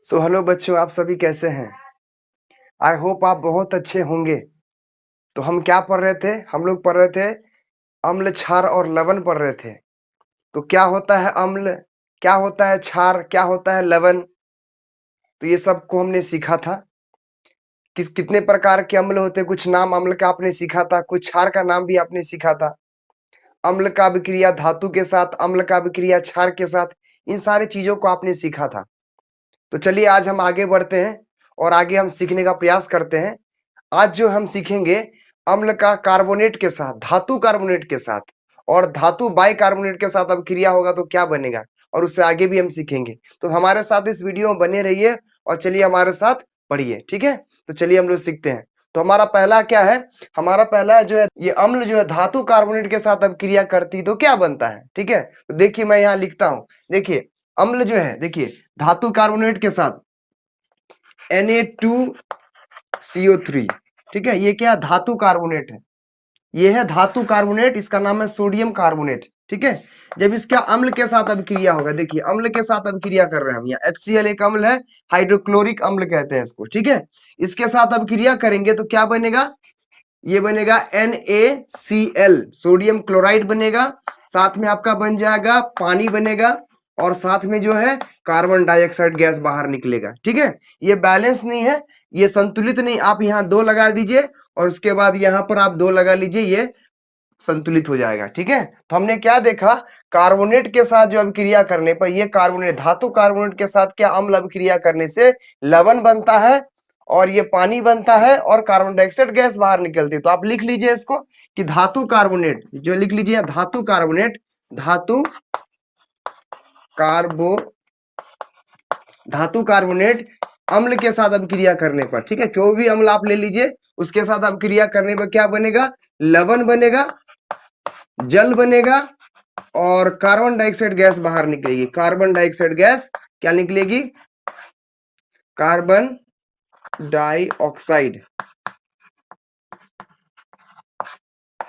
Hello बच्चों, आप सभी कैसे हैं? आई होप आप बहुत अच्छे होंगे। तो हम क्या पढ़ रहे थे? हम लोग पढ़ रहे थे अम्ल, क्षार और लवण पढ़ रहे थे। तो क्या होता है अम्ल, क्या होता है क्षार, क्या होता है लवण, तो ये सब को हमने सीखा था। कितने प्रकार के अम्ल होते हैं, कुछ नाम अम्ल का आपने सीखा था, कुछ क्षार का नाम भी आपने सीखा था। अम्ल का अभिक्रिया धातु के साथ, अम्ल का अभिक्रिया क्षार के साथ, इन सारी चीजों को आपने सीखा था। तो चलिए आज हम आगे बढ़ते हैं और आगे हम सीखने का प्रयास करते हैं। आज जो हम सीखेंगे अम्ल का कार्बोनेट के साथ, धातु कार्बोनेट के साथ और धातु बाई कार्बोनेट के साथ अभिक्रिया होगा तो क्या बनेगा, और उससे आगे भी हम सीखेंगे। तो हमारे साथ इस वीडियो में बने रहिए और चलिए हमारे साथ पढ़िए, ठीक है। तो चलिए हम लोग सीखते हैं। तो हमारा पहला क्या है? हमारा पहला जो है, ये अम्ल जो है धातु कार्बोनेट के साथ अभिक्रिया करती तो क्या बनता है, ठीक है। तो देखिए मैं यहाँ लिखता हूं, देखिए अम्ल जो है, देखिए धातु कार्बोनेट के साथ Na2CO3, ठीक है। ये क्या धातु कार्बोनेट है, ये है धातु कार्बोनेट, इसका नाम है सोडियम कार्बोनेट, ठीक है। जब इसका अम्ल के साथ अभिक्रिया होगा, देखिए अम्ल के साथ अभिक्रिया कर रहे हैं हम, यहाँ HCl एक अम्ल है, हाइड्रोक्लोरिक अम्ल कहते हैं इसको, ठीक है। इसके साथ अभिक्रिया करेंगे तो क्या बनेगा? ये बनेगा NaCl, सोडियम क्लोराइड बनेगा, साथ में आपका बन जाएगा पानी बनेगा, और साथ में जो है कार्बन डाइऑक्साइड गैस बाहर निकलेगा, ठीक है। ये बैलेंस नहीं है, ये संतुलित नहीं। आप यहाँ 2 लगा दीजिए और उसके बाद यहाँ पर आप 2 लगा लीजिए, ये संतुलित हो जाएगा, ठीक है। तो हमने क्या देखा, कार्बोनेट के साथ जो अभिक्रिया करने पर, ये कार्बोनेट धातु कार्बोनेट के साथ क्या अम्ल अभिक्रिया करने से लवण बनता है और ये पानी बनता है और कार्बन डाइऑक्साइड गैस बाहर निकलती है। तो आप लिख लीजिए इसको कि धातु कार्बोनेट, जो लिख लीजिए धातु कार्बोनेट, धातु कार्बो धातु कार्बोनेट अम्ल के साथ अभिक्रिया करने पर, ठीक है, कोई भी अम्ल आप ले लीजिए, उसके साथ अभिक्रिया करने पर क्या बनेगा? लवण बनेगा, जल बनेगा और कार्बन डाइऑक्साइड गैस बाहर निकलेगी। कार्बन डाइऑक्साइड गैस क्या निकलेगी? कार्बन डाइऑक्साइड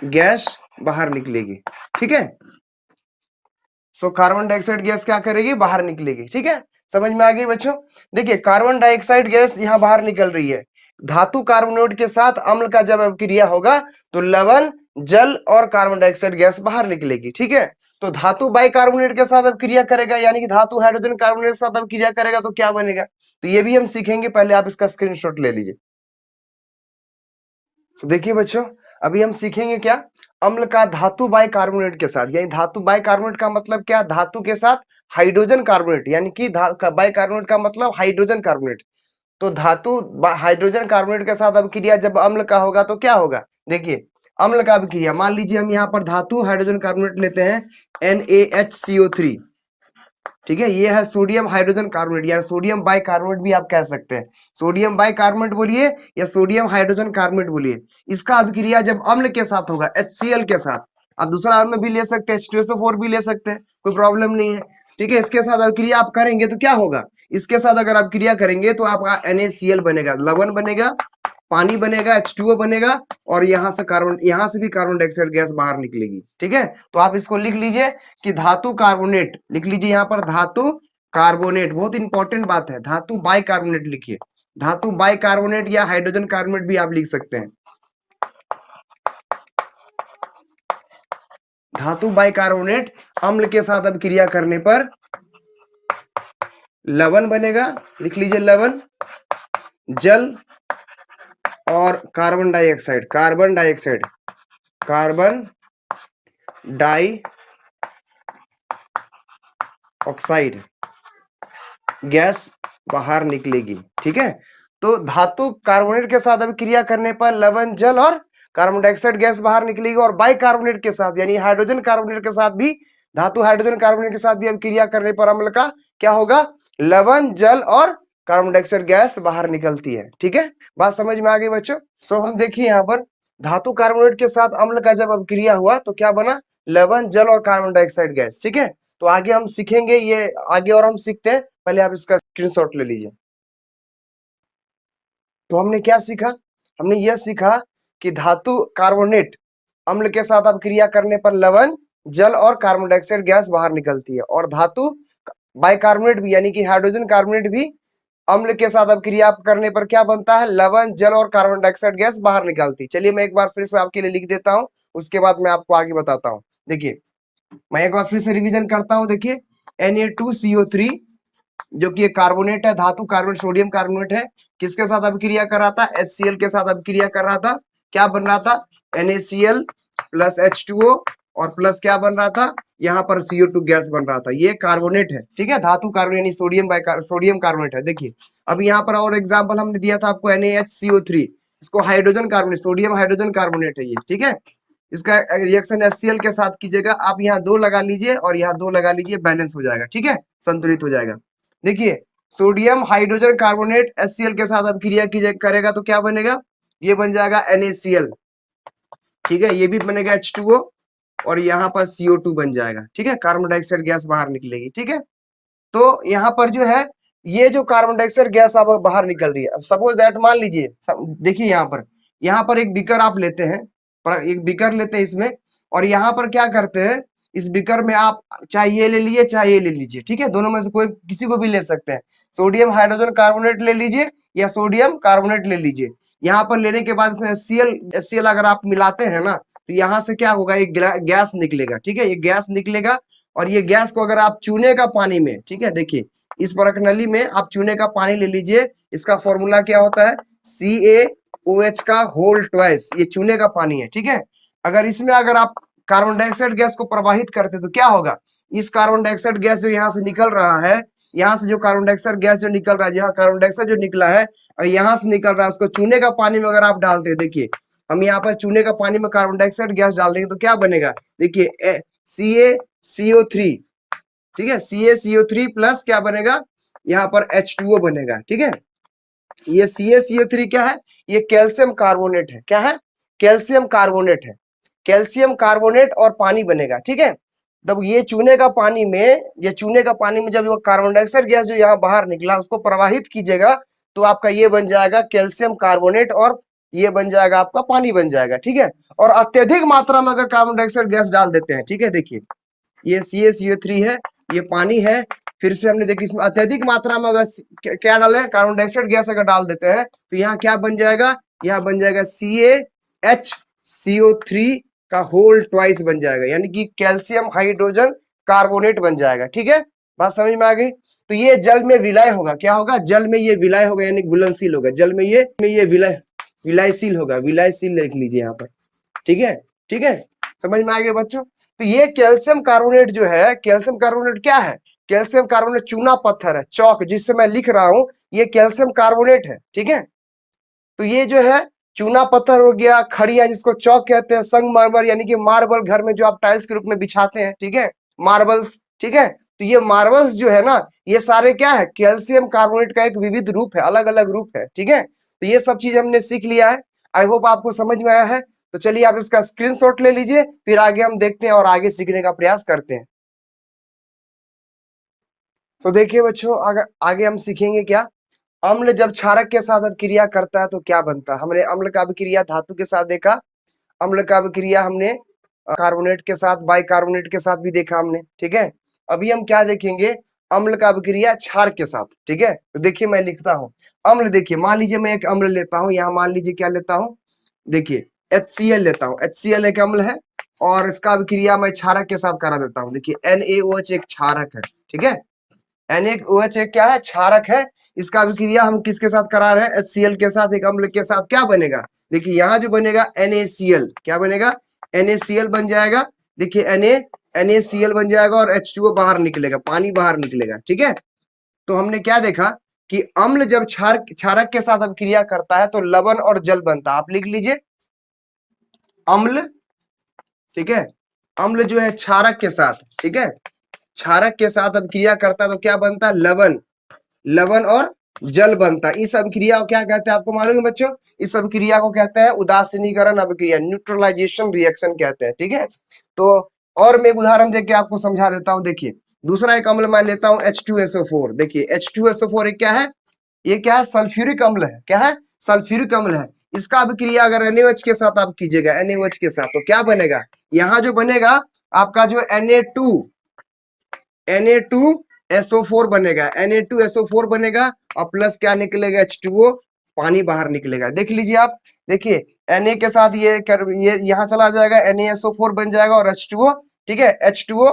गैस बाहर निकलेगी, ठीक है। सो कार्बन डाइऑक्साइड गैस क्या करेगी? बाहर निकलेगी, ठीक है। समझ में आ गई बच्चों? देखिए कार्बन डाइऑक्साइड गैस यहाँ बाहर निकल रही है। धातु कार्बोनेट के साथ अम्ल का जब अभिक्रिया होगा तो लवण, जल और कार्बन डाइऑक्साइड गैस बाहर निकलेगी, ठीक है। तो धातु बाइकार्बोनेट के साथ अभिक्रिया करेगा, यानी कि धातु हाइड्रोजन कार्बोनेट के साथ अभिक्रिया करेगा तो क्या बनेगा, तो ये भी हम सीखेंगे। पहले आप इसका स्क्रीनशॉट ले लीजिए। तो देखिए बच्चों, अभी हम सीखेंगे क्या? अम्ल का धातु बाइकार्बोनेट के साथ, यानी धातु बाइकार्बोनेट का मतलब क्या? धातु के साथ हाइड्रोजन कार्बोनेट, यानी कि बाइकार्बोनेट का मतलब हाइड्रोजन कार्बोनेट। तो धातु हाइड्रोजन कार्बोनेट के साथ अभिक्रिया जब अम्ल का होगा तो क्या होगा? देखिए अम्ल का अभिक्रिया, मान लीजिए हम यहाँ पर धातु हाइड्रोजन कार्बोनेट लेते हैं NaHCO3, ठीक है। ये है सोडियम हाइड्रोजन कार्बोनेट, या सोडियम बाइकार्बोनेट भी आप कह सकते हैं। सोडियम बाइकार्बोनेट बोलिए या सोडियम हाइड्रोजन कार्बोनेट बोलिए। इसका अभिक्रिया जब अम्ल के साथ होगा, HCl के साथ, आप दूसरा अम्ल भी ले सकते हैं, H2SO4 भी ले सकते हैं, कोई प्रॉब्लम नहीं है, ठीक है। इसके साथ अभिक्रिया आप करेंगे तो क्या होगा? इसके साथ अगर अभिक्रिया करेंगे तो आपका NaCl बनेगा, लवण बनेगा, पानी बनेगा, H2O बनेगा, और यहाँ से भी कार्बन डाइऑक्साइड गैस बाहर निकलेगी, ठीक है। तो आप इसको लिख लीजिए कि धातु कार्बोनेट, लिख लीजिए यहाँ पर धातु कार्बोनेट, बहुत इंपॉर्टेंट बात है। धातु बाइकार्बोनेट लिखिए, धातु बाइकार्बोनेट या हाइड्रोजन कार्बोनेट भी आप लिख सकते हैं। धातु बाइकार्बोनेट अम्ल के साथ अभिक्रिया करने पर लवण बनेगा, लिख लीजिए लवण, जल और carbon dioxide, carbon dioxide gas बाहर निकलेगी, ठीक है। तो धातु कार्बोनेट के साथ अभिक्रिया करने पर लवण, जल और कार्बन डाइऑक्साइड गैस बाहर निकलेगी, और बाइकार्बोनेट के साथ यानी हाइड्रोजन कार्बोनेट के साथ भी, धातु हाइड्रोजन कार्बोनेट के साथ भी अभिक्रिया करने पर अम्ल का क्या होगा? लवण, जल और कार्बन डाइऑक्साइड गैस बाहर निकलती है, ठीक है। बात समझ में आ गई बच्चों? सो हम देखिए यहाँ पर धातु कार्बोनेट के साथ अम्ल का जब अभिक्रिया हुआ तो क्या बना? लवण, जल और कार्बन डाइऑक्साइड गैस, ठीक है। तो आगे हम सीखेंगे ये आगे, और हम सीखते हैं, पहले आप इसका स्क्रीनशॉट ले लीजिए। तो हमने क्या सीखा? हमने यह सीखा कि धातु कार्बोनेट अम्ल के साथ अभिक्रिया करने पर लवण, जल और कार्बन डाइऑक्साइड गैस बाहर निकलती है, और धातु बाइकार्बोनेट भी यानी कि हाइड्रोजन कार्बोनेट भी अम्ल के साथ अभिक्रिया करने पर क्या बनता है, लवण, जल और कार्बन डाइऑक्साइड गैस बाहर निकलती है। चलिए मैं एक बार फिर से आपके लिए लिख देता हूं, उसके बाद मैं आपको आगे बताता हूं। देखिए मैं एक बार फिर से रिवीजन करता हूं। देखिए Na2CO3 जो कि एक कार्बोनेट है, धातु कार्बोनेट, सोडियम कार्बोनेट है, किसके साथ अभिक्रिया कर रहा था, HCl के साथ अभिक्रिया कर रहा था। क्या बन रहा था, NaCl प्लस H2O और प्लस क्या बन रहा था, यहाँ पर CO2 गैस बन रहा था। ये कार्बोनेट है, ठीक है, धातु कार्बोनेट यानी सोडियम कार्बोनेट है। देखिए अब यहाँ पर और एग्जाम्पल हमने दिया था आपको NaHCO3, इसको hydrogen carbonate, sodium hydrogen carbonate है ये, ठीक है। इसका रिएक्शन HCl के साथ कीजिएगा, आप यहाँ 2 लगा लीजिए और यहाँ 2 लगा लीजिए, बैलेंस हो जाएगा, ठीक है, संतुलित हो जाएगा। देखिए सोडियम हाइड्रोजन कार्बोनेट HCl के साथ अभिक्रिया कीजिए करेगा तो क्या बनेगा, ये बन जाएगा NaCl, ठीक है, ये भी बनेगा H2O और यहाँ पर CO2 बन जाएगा, ठीक है, कार्बन डाइऑक्साइड गैस बाहर निकलेगी, ठीक है। तो यहाँ पर जो है ये जो कार्बन डाइऑक्साइड गैस अब बाहर निकल रही है, अब सपोज दैट मान लीजिए, देखिए यहाँ पर एक बीकर आप लेते हैं, एक बीकर लेते हैं इसमें, और यहाँ पर क्या करते हैं, इस बीकर में आप चाहे ये ले लीजिए चाहे ये ले लीजिए, ठीक है, दोनों में से कोई किसी को भी ले सकते हैं। सोडियम हाइड्रोजन कार्बोनेट ले लीजिए या सोडियम कार्बोनेट ले लीजिए। यहाँ पर लेने के बाद इसमें HCl अगर आप मिलाते हैं ना, तो यहाँ से क्या होगा, एक गैस निकलेगा, ठीक है, ये गैस निकलेगा। और ये गैस को अगर आप चूने का पानी में, ठीक है, देखिए इस परख नली में आप चूने का पानी ले लीजिए, इसका फॉर्मूला क्या होता है, CaOH का होल ट्वाइस, ये चूने का पानी है, ठीक है। अगर इसमें अगर आप कार्बन डाइऑक्साइड गैस को प्रवाहित करते तो क्या होगा, इस कार्बन डाइऑक्साइड गैस जो यहाँ से निकल रहा है, यहाँ से जो कार्बन डाइऑक्साइड गैस जो निकल रहा है, यहाँ कार्बन डाइऑक्साइड जो निकला है और यहाँ से निकल रहा है, उसको चूने का पानी में अगर आप डालते हैं, देखिए हम यहाँ पर चूने का पानी में कार्बन डाइऑक्साइड गैस डाल देंगे तो क्या बनेगा, देखिए CaCO3, ठीक है, CaCO3 प्लस क्या बनेगा, यहाँ पर H2O बनेगा, ठीक है। ये CaCO3 क्या है, ये कैल्शियम कार्बोनेट है, क्या है, कैल्शियम कार्बोनेट है, कैल्शियम कार्बोनेट और पानी बनेगा, ठीक है। तब ये चूने का पानी में, ये चूने का पानी में जब वो कार्बन डाइऑक्साइड गैस जो यहाँ बाहर निकला उसको प्रवाहित कीजिएगा तो आपका ये बन जाएगा कैल्शियम कार्बोनेट और ये बन जाएगा आपका पानी बन जाएगा, ठीक है। और अत्यधिक मात्रा में अगर कार्बन डाइऑक्साइड गैस डाल देते हैं, ठीक है, देखिए ये CaCO3 है, ये पानी है, फिर से हमने देखिए इसमें अत्यधिक मात्रा में अगर क्या डाले, कार्बन डाइऑक्साइड गैस अगर डाल देते हैं तो यहाँ क्या बन जाएगा, यहाँ बन जाएगा CaHCO3 का होल ट्वाइस बन जाएगा, यानी कि कैल्शियम हाइड्रोजन कार्बोनेट बन जाएगा, ठीक है, बात समझ में आ गई। तो ये जल में विलय होगा, क्या होगा, जल में ये विलय होगा, यानी घुलनशील होगा, जल में ये विलयशील होगा, विलयशील लिख लीजिए यहाँ पर, ठीक है, ठीक है, समझ में आ गया बच्चों। तो ये कैल्शियम कार्बोनेट जो है, कैल्शियम कार्बोनेट क्या है, कैल्शियम कार्बोनेट चूना पत्थर है, चौक जिससे मैं लिख रहा हूं ये कैल्शियम कार्बोनेट है, ठीक है। तो ये जो है चूना पत्थर हो गया, खड़िया जिसको चौक कहते हैं, संगमरमर यानी कि मार्बल, घर में जो आप टाइल्स के रूप में बिछाते हैं, ठीक है, मार्बल्स, ठीक है। तो ये मार्बल्स जो है ना, ये सारे क्या है, कैल्शियम कार्बोनेट का एक विविध रूप है, अलग अलग रूप है, ठीक है। तो ये सब चीज हमने सीख लिया है, आई होप आपको समझ में आया है। तो चलिए आप इसका स्क्रीनशॉट ले लीजिए, फिर आगे हम देखते हैं और आगे सीखने का प्रयास करते हैं। तो देखिए बच्चों आगे हम सीखेंगे क्या, अम्ल जब क्षारक के साथ अभिक्रिया करता है तो क्या बनता है। हमने अम्ल का अभिक्रिया धातु के साथ देखा, अम्ल का अभिक्रिया हमने कार्बोनेट के साथ, बाइकार्बोनेट के साथ भी देखा हमने, ठीक है। अभी हम क्या देखेंगे, अम्ल का अभिक्रिया क्षार के साथ, ठीक है। तो देखिए मैं लिखता हूँ अम्ल, देखिए मान लीजिए मैं एक अम्ल लेता हूँ, यहाँ मान लीजिए क्या लेता हूँ, देखिए HCl लेता हूँ, HCl एक अम्ल है और इसका अभिक्रिया मैं क्षारक के साथ करा देता हूँ। देखिए NaOH एक क्षारक है, ठीक है, NaOH एक क्या है, क्षारक है। इसका अभिक्रिया हम किसके साथ करा रहे हैं, HCl के साथ, एक अम्ल के साथ, क्या बनेगा, देखिए यहाँ जो बनेगा NaCl, क्या बनेगा, NaCl बन जाएगा, देखिए NaCl बन जाएगा और H2O बाहर निकलेगा, पानी बाहर निकलेगा, ठीक है। तो हमने क्या देखा कि अम्ल जब क्षारक के साथ अभिक्रिया करता है तो लवण और जल बनता है। आप लिख लीजिए अम्ल, ठीक है, अम्ल जो है क्षारक के साथ, ठीक है, क्षारक के साथ अभिक्रिया करता है तो क्या बनता है, लवण और जल बनता है। इस अभिक्रिया को क्या कहते हैं आपको मालूम है बच्चों, इस अभिक्रिया को कहते हैं उदासीनीकरण अभिक्रिया, न्यूट्रलाइजेशन रिएक्शन कहते हैं, ठीक है। तो और मैं एक उदाहरण देके आपको समझा देता हूं। देखिए दूसरा एक अम्ल मैं लेता हूं H2SO4, देखिए H2SO4 एक क्या है, ये क्या है, सल्फ्यूरिक अम्ल है, क्या है, सल्फ्यूरिक अम्ल है। इसका अभिक्रिया अगर NaOH के साथ आप कीजिएगा, NaOH के साथ, तो क्या बनेगा, यहाँ जो बनेगा आपका जो Na2 SO4 बनेगा, Na2SO4 बनेगा और प्लस क्या निकलेगा, H2O, पानी बाहर निकलेगा। देख लीजिए आप, देखिए Na के साथ ये यहाँ चला जाएगा, NaSO4 बन जाएगा और H2O, ठीक है, H2O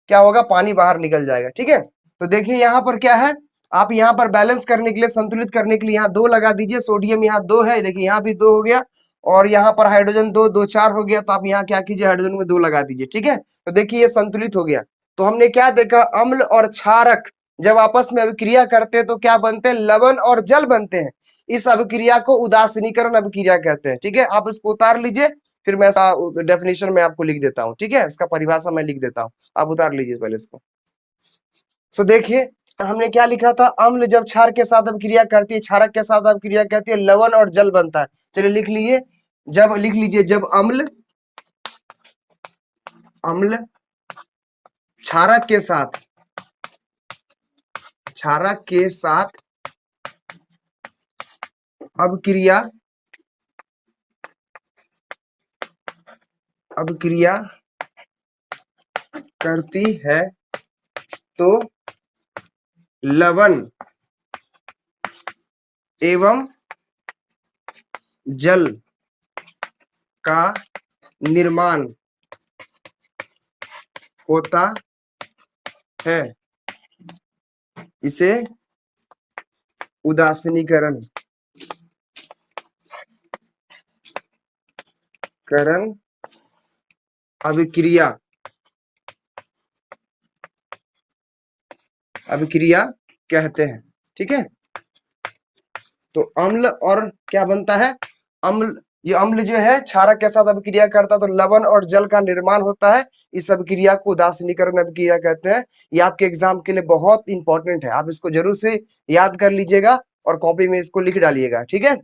क्या होगा, पानी बाहर निकल जाएगा। ठीक है, तो देखिए यहाँ पर क्या है, आप यहाँ पर बैलेंस करने के लिए, संतुलित करने के लिए यहाँ 2 लगा दीजिए, सोडियम यहाँ 2 है, देखिए यहाँ भी 2 हो गया और यहाँ पर हाइड्रोजन 2, 2 4 हो गया, तो आप यहाँ क्या कीजिए, हाइड्रोजन में 2 लगा दीजिए। ठीक है, तो देखिए ये संतुलित हो गया। तो हमने क्या देखा, अम्ल और क्षारक जब आपस में अभिक्रिया करते हैं तो क्या बनते हैं, लवण और जल बनते हैं। इस अभिक्रिया को उदासीनीकरण अभिक्रिया कहते हैं। ठीक है, आप इसको उतार लीजिए, फिर मैं डेफिनेशन में आपको लिख देता हूँ। ठीक है, इसका परिभाषा मैं लिख देता हूँ, आप उतार लीजिए पहले इसको। सो देखिए हमने क्या लिखा था, अम्ल जब क्षार के साथ अभिक्रिया करती है, क्षारक के साथ अभिक्रिया करती है, लवण और जल बनता है। चलिए लिख लीजिए, जब अम्ल क्षारक के साथ अभिक्रिया करती है तो लवण एवं जल का निर्माण होता है, इसे उदासीनीकरण अभिक्रिया कहते हैं। ठीक है, तो अम्ल और क्या बनता है, ये अम्ल जो है क्षारक के साथ अभिक्रिया करता है तो लवण और जल का निर्माण होता है, इस अभिक्रिया को उदासीनीकरण अभिक्रिया कहते हैं। ये आपके एग्जाम के लिए बहुत इंपॉर्टेंट है, आप इसको जरूर से याद कर लीजिएगा और कॉपी में इसको लिख डालिएगा। ठीक है,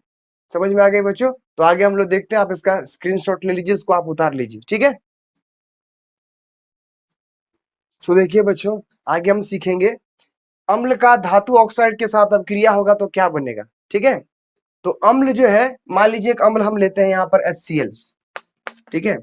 समझ में आ गए बच्चों? तो आगे हम लोग देखते हैं, आप इसका स्क्रीनशॉट ले लीजिए, इसको आप उतार लीजिए। ठीक है, सो देखिए बच्चों, आगे हम सीखेंगे अम्ल का धातु ऑक्साइड के साथ अभिक्रिया होगा तो क्या बनेगा। ठीक है, तो अम्ल जो है, मान लीजिए एक अम्ल हम लेते हैं यहाँ पर HCl, ठीक है,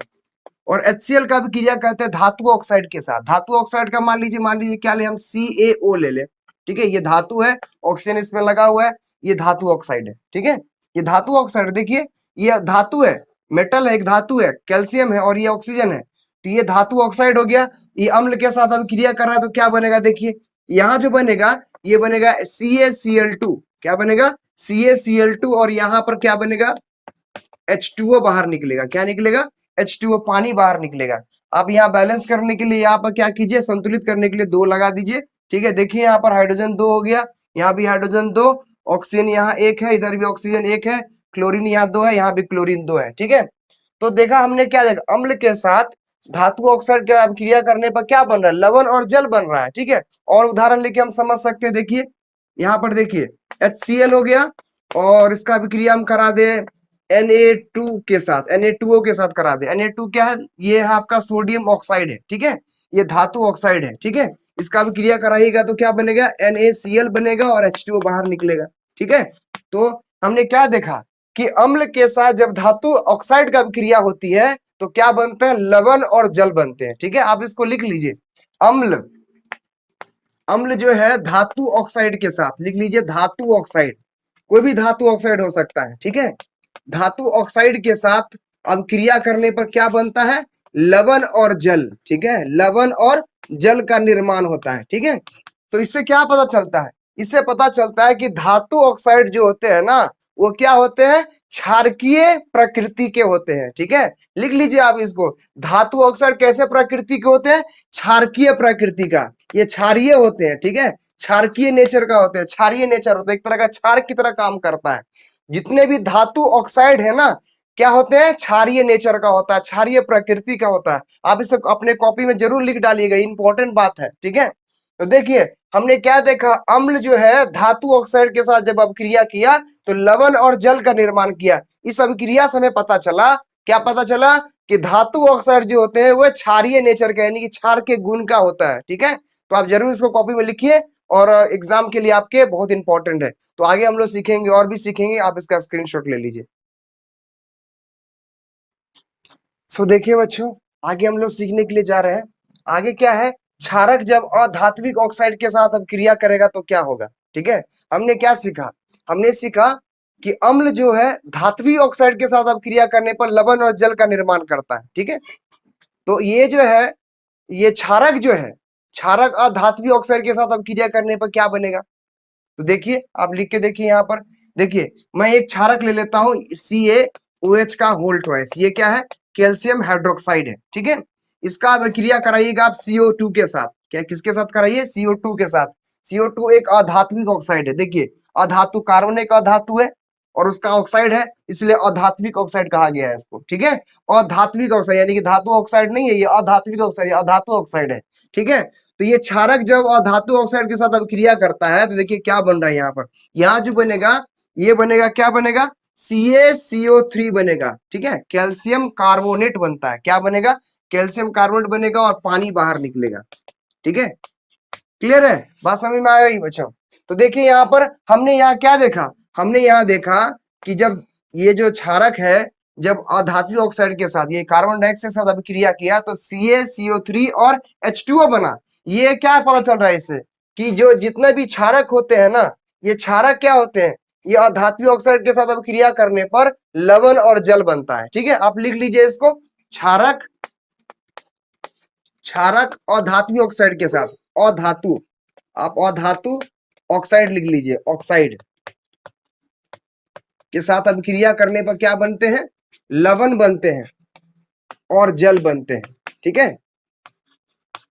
और HCl का अभिक्रिया करते हैं धातु ऑक्साइड के साथ। धातु ऑक्साइड का मान लीजिए क्या ले, हम CaO ले ले। ठीक है, ये धातु है, ऑक्सीजन इसमें लगा हुआ है, ये धातु ऑक्साइड है। ठीक है, ये धातु ऑक्साइड, देखिए ये धातु है, मेटल है, एक धातु है, कैल्शियम है और ये ऑक्सीजन है, तो ये धातु ऑक्साइड हो गया। ये अम्ल के साथ अभिक्रिया कर रहा है तो क्या बनेगा, देखिए यहाँ जो बनेगा, ये बनेगा CaCl2, क्या बनेगा, CaCl2, और यहाँ पर क्या बनेगा, H2O बाहर निकलेगा। क्या निकलेगा, H2O, पानी बाहर निकलेगा। आप यहाँ बैलेंस करने के लिए, यहाँ पर क्या कीजिए, संतुलित करने के लिए 2 लगा दीजिए। ठीक है, देखिए यहाँ पर हाइड्रोजन 2 हो गया, यहाँ भी हाइड्रोजन 2, ऑक्सीजन यहाँ 1 है, इधर भी ऑक्सीजन 1 है, क्लोरीन यहाँ 2 है, यहाँ भी क्लोरीन 2 है। ठीक है, तो देखा हमने क्या देखा, अम्ल के साथ धातु ऑक्साइड का अभिक्रिया करने पर क्या बन रहा है, लवण और जल बन रहा है। ठीक है, और उदाहरण लेके हम समझ सकते हैं, देखिए यहाँ पर देखिए HCl हो गया और इसका अभिक्रिया हम करा दे Na2 के साथ, Na2O के साथ करा दे। Na2 क्या है, ये है आपका सोडियम ऑक्साइड है। ठीक है, ये धातु ऑक्साइड है। ठीक है, इसका भी क्रिया कराइएगा तो क्या बनेगा, NaCl बनेगा और H2O बाहर निकलेगा। ठीक है, तो हमने क्या देखा कि अम्ल के साथ जब धातु ऑक्साइड का क्रिया होती है तो क्या बनते हैं, लवण और जल बनते हैं। ठीक है, आप इसको लिख लीजिए, अम्ल जो है धातु ऑक्साइड के साथ, लिख लीजिए धातु ऑक्साइड, कोई भी धातु ऑक्साइड हो सकता है। ठीक है, धातु ऑक्साइड के साथ अब क्रिया करने पर क्या बनता है, लवण और जल। ठीक है, लवण और जल का निर्माण होता है। ठीक है, तो इससे क्या पता चलता है, इससे पता चलता है कि धातु ऑक्साइड जो होते हैं ना, वो क्या होते हैं, क्षारकीय प्रकृति के होते हैं। ठीक है, लिख लीजिए आप इसको, धातु ऑक्साइड कैसे प्रकृति के होते हैं, क्षारकीय प्रकृति का, ये क्षारीय होते हैं। ठीक है, क्षारकीय नेचर का होते हैं, क्षारीय नेचर होता है, एक तरह का क्षार की तरह काम करता है। जितने भी धातु ऑक्साइड है ना, क्या होते हैं, क्षारीय नेचर का होता है, क्षारीय प्रकृति का होता है। आप इसे अपने कॉपी में जरूर लिख डालिएगा, इंपॉर्टेंट बात है। ठीक है, तो देखिए हमने क्या देखा, अम्ल जो है धातु ऑक्साइड के साथ जब अभिक्रिया किया तो लवण और जल का निर्माण किया। इस अभिक्रिया से हमें पता चला, क्या पता चला, कि धातु ऑक्साइड जो होते हैं वो क्षारीय नेचर का, यानी कि क्षार के गुण का होता है। ठीक है, तो आप जरूर इसको कॉपी में लिखिए और एग्जाम के लिए आपके बहुत इंपॉर्टेंट है। तो आगे हम लोग सीखेंगे, और भी सीखेंगे, आप इसका स्क्रीनशॉट ले लीजिए। सो देखिए बच्चों, आगे हम लोग सीखने के लिए जा रहे हैं। आगे क्या है, क्षारक जब अधात्विक ऑक्साइड के साथ अब क्रिया करेगा तो क्या होगा। ठीक है, हमने क्या सीखा, हमने सीखा कि अम्ल जो है धात्विक ऑक्साइड के साथ अब क्रिया करने पर लवण और जल का निर्माण करता है। ठीक है, तो ये जो है, ये क्षारक जो है, क्षारक अधात्विक ऑक्साइड के साथ अब क्रिया करने पर क्या बनेगा। तो देखिए, आप लिख के देखिए यहाँ पर, देखिए मैं एक क्षारक ले लेता हूं CaOH का होल ट्वाइस, ये क्या है, कैल्शियम हाइड्रोक्साइड है। ठीक है, इसका अब क्रिया कराइएगा आप CO2 के साथ, क्या किसके साथ कराइए, CO2 के साथ। CO2 एक अधात्विक ऑक्साइड है, देखिए अधातु, कार्बन एक अधातु है और उसका ऑक्साइड है, इसलिए अधात्विक ऑक्साइड कहा गया है इसको। ठीक है, अधात्विक ऑक्साइड यानी कि धातु ऑक्साइड नहीं है, ये अधात्विक ऑक्साइड, अधातु ऑक्साइड है। ठीक है, तो ये क्षारक जब अधातु ऑक्साइड के साथ अब क्रिया करता है तो देखिए क्या बन रहा है यहाँ पर, यहाँ जो बनेगा, ये बनेगा, क्या बनेगा, CaCO3 बनेगा। ठीक है, कैल्शियम कार्बोनेट बनता है, क्या बनेगा, कैल्शियम कार्बोनेट बनेगा और पानी बाहर निकलेगा। ठीक है, क्लियर है, बात समझ में आ रही बच्चों। तो देखिए यहाँ पर हमने यहाँ क्या देखा, हमने यहाँ देखा कि जब ये जो क्षारक है, जब अधात्विक ऑक्साइड के साथ ये कार्बन डाइऑक्साइड के साथ अभिक्रिया किया तो CaCO3 और H2O बना। ये क्या पता चल रहा है इससे, कि जो जितने भी क्षारक होते हैं ना, ये क्षारक क्या होते हैं, ये अधात्विक ऑक्साइड के साथ अभिक्रिया करने पर लवण और जल बनता है। ठीक है, आप लिख लीजिए इसको, क्षारक, क्षारक अधात्विक ऑक्साइड के साथ, अधातु, आप अधातु ऑक्साइड लिख लीजिए, ऑक्साइड के साथ अभिक्रिया करने पर क्या बनते हैं, लवण बनते हैं और जल बनते हैं। ठीक है,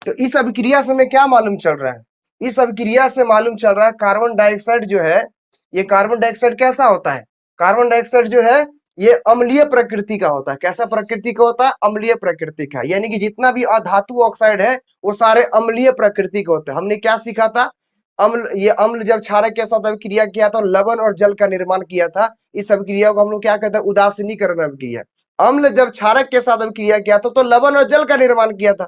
तो इस अभिक्रिया से हमें क्या मालूम चल रहा है, इस अभिक्रिया से मालूम चल रहा है कार्बन डाइऑक्साइड जो है, ये कार्बन डाइऑक्साइड कैसा होता है, कार्बन डाइऑक्साइड जो है ये अम्लीय प्रकृति का होता है। कैसा प्रकृति का होता है, अम्लीय प्रकृति का, यानी कि जितना भी अधातु ऑक्साइड है वो सारे अम्लीय प्रकृति के होते हैं। हमने क्या सीखा था, अम्ल, ये अम्ल जब क्षारक के साथ अभिक्रिया किया था, लवण और जल का निर्माण किया था। इस अभिक्रिया को हम लोग क्या कहते हैं, उदासीनीकरण अभिक्रिया। अम्ल जब क्षारक के साथ अभिक्रिया किया था तो लवण और जल का निर्माण किया था,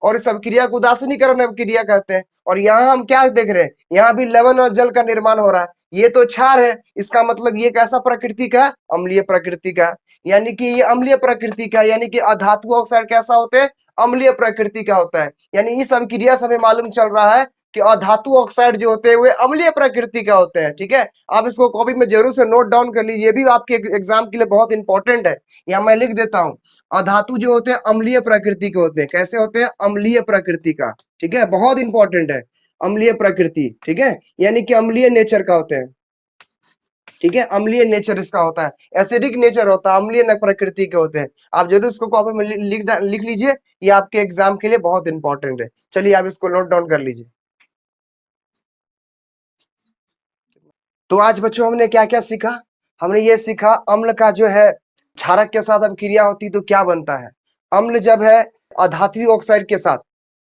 और इस अभिक्रिया को उदासीनीकरण अभिक्रिया कहते हैं। और यहाँ हम क्या देख रहे हैं, यहाँ भी लवण और जल का निर्माण हो रहा है। ये तो क्षार है, इसका मतलब ये कैसा प्रकृति का, अम्लीय प्रकृति का, यानी कि ये अम्लीय प्रकृति का, यानी कि अधातु ऑक्साइड कैसा होते हैं, अम्लीय प्रकृति का होता है। यानी इस अभिक्रिया से हमें मालूम चल रहा है कि अधातु ऑक्साइड जो होते हैं वे अम्लीय प्रकृति का होते हैं। ठीक है, आप इसको कॉपी में जरूर से नोट डाउन कर लीजिए, ये भी आपके एग्जाम के लिए बहुत इंपॉर्टेंट है। यहाँ मैं लिख देता हूँ, अधातु जो होते हैं अम्लीय प्रकृति के होते हैं। कैसे होते हैं, अम्लीय प्रकृति का। ठीक है, बहुत इंपॉर्टेंट है, अम्लीय प्रकृति। ठीक है, यानी कि अम्लीय नेचर का होते हैं। ठीक है, अम्लीय नेचर इसका होता है, एसिडिक नेचर होता है, अम्लीय प्रकृति के होते हैं। आप जरूर इसको कॉपी में लिख लीजिए, ये आपके एग्जाम के लिए बहुत इंपॉर्टेंट है। चलिए आप इसको नोट डाउन कर लीजिए। तो आज बच्चों हमने क्या क्या सीखा, हमने ये सीखा अम्ल का जो है क्षारक के साथ अब क्रिया होती तो क्या बनता है। अम्ल जब है अधात्विक ऑक्साइड के साथ,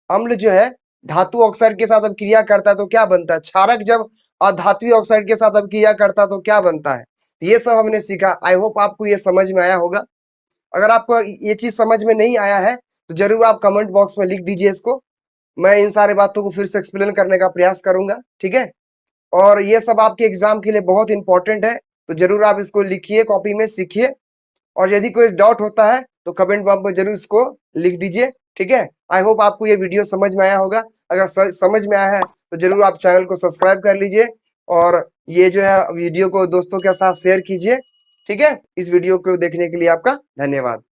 अम्ल जो है धातु ऑक्साइड के साथ अब क्रिया करता है तो क्या बनता है। क्षारक जब अधात्विक ऑक्साइड के साथ अब क्रिया करता है तो क्या बनता है। तो ये सब हमने सीखा। आई होप आपको ये समझ में आया होगा। अगर आपको ये चीज समझ में नहीं आया है तो जरूर आप कमेंट बॉक्स में लिख दीजिए इसको, मैं इन सारे बातों को फिर से एक्सप्लेन करने का प्रयास करूंगा। ठीक है, और ये सब आपके एग्जाम के लिए बहुत इंपॉर्टेंट है, तो जरूर आप इसको लिखिए, कॉपी में सीखिए, और यदि कोई डाउट होता है तो कमेंट बॉक्स में जरूर इसको लिख दीजिए। ठीक है, आई होप आपको ये वीडियो समझ में आया होगा। अगर समझ में आया है तो जरूर आप चैनल को सब्सक्राइब कर लीजिए, और ये जो है वीडियो को दोस्तों के साथ शेयर कीजिए। ठीक है, इस वीडियो को देखने के लिए आपका धन्यवाद।